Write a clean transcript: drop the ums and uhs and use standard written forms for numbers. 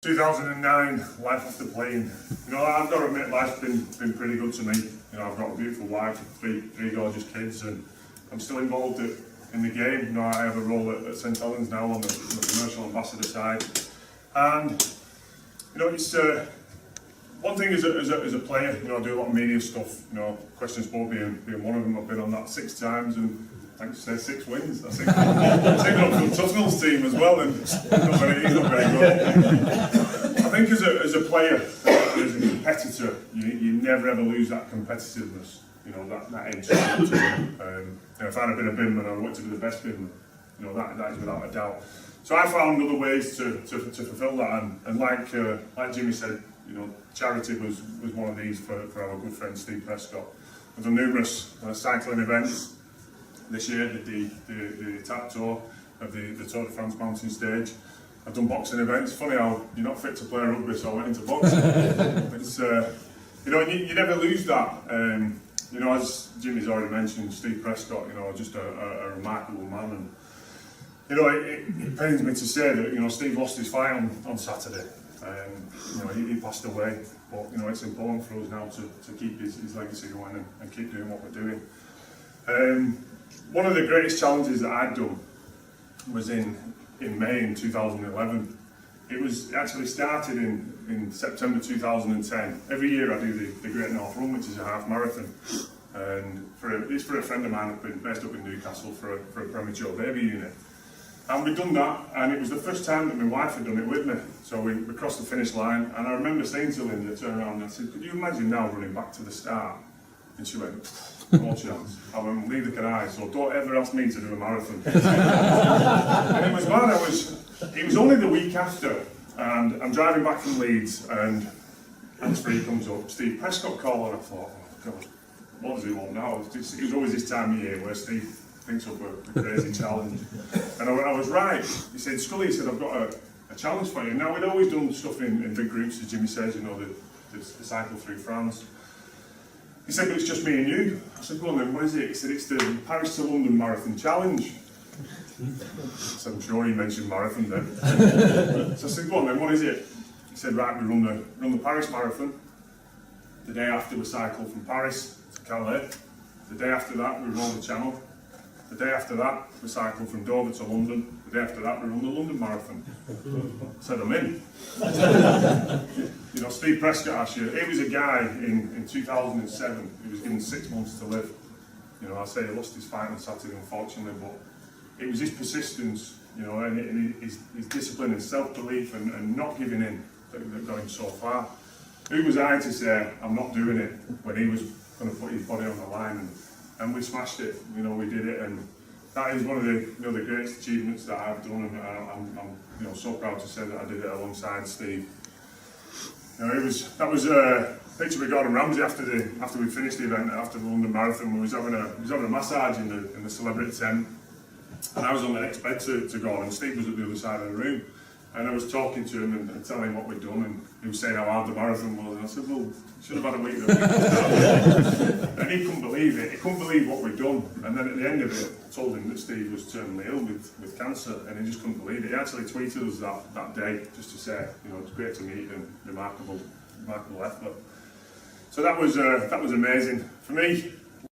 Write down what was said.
2009, life after playing. I've got to admit, life's been pretty good to me. I've got a beautiful wife, three gorgeous kids, and I'm still involved in the game. I have a role at St Helens now on the commercial ambassador side. And it's one thing as a player. I do a lot of media stuff. Question Sport being one of them. I've been on that 6 times, and thanks to 6 wins. I think taken up from Tottenham's team as well, and he's not very good. I think as a player, as a competitor, you never ever lose that competitiveness. That edge. If I'd have been a binman, I wanted to be the best binman. That is without a doubt. So I found other ways to fulfil that, and like Jimmy said, charity was one of these for our good friend Steve Prescott. I've done numerous cycling events. This year did the attack tour of the Tour de France mountain stage. I've done boxing events. Funny how you're not fit to play rugby, so I went into boxing. It's you never lose that. As Jimmy's already mentioned, Steve Prescott, just a remarkable man. And it pains me to say that Steve lost his fight on Saturday. He passed away, but it's important for us now to keep his legacy going and keep doing what we're doing. One of the greatest challenges that I'd done was in May in 2011. It actually started in September 2010. Every year I do the Great North Run, which is a half marathon. And it's for a friend of mine based up in Newcastle for a premature baby unit. And we'd done that, and it was the first time that my wife had done it with me. So we crossed the finish line, and I remember saying to Linda, turn around and I said, could you imagine now running back to the start? And she went, no chance. I went, neither can I, so don't ever ask me to do a marathon. And it was mad. It was only the week after, and I'm driving back from Leeds, and hands-free comes up, Steve Prescott called, and I thought, oh God, what does he want now? It was always this time of year where Steve thinks up a crazy challenge. And I was right. He said, Scully, I've got a challenge for you. Now, we'd always done stuff in big groups, as Jimmy says, the cycle through France. He said, but it's just me and you. I said, go on then, what is it? He said, it's the Paris to London Marathon Challenge. I said, I'm sure he mentioned marathon then. So I said, go on then, what is it? He said, right, we run the Paris Marathon. The day after we cycle from Paris to Calais. The day after that, we roll the Channel. The day after that, we cycle from Dover to London. The day after that, we run the London Marathon. I said, I'm in. Steve Prescott actually, he was a guy in 2007, he was given 6 months to live. I say he lost his fight on Saturday, unfortunately, but it was his persistence, and his discipline and self-belief and not giving in that got him so far. Who was I to say, I'm not doing it, when he was going to put his body on the line, and we smashed it, we did it, and that is one of the greatest achievements that I've done, and I'm so proud to say that I did it alongside Steve. That was a picture with Gordon Ramsay after we finished the event, after the London Marathon. We was having a massage in the celebrity tent, and I was on the next bed to Gordon. Steve was at the other side of the room, and I was talking to him and telling him what we'd done, and he was saying how hard the marathon was, and I said, well, should have had a week of and he couldn't believe it. He couldn't believe what we'd done, and then at the end of it, I told him that Steve was terminally ill with cancer, and he just couldn't believe it. He actually tweeted us that day just to say, it's great to meet and remarkable effort. So that was amazing. For me,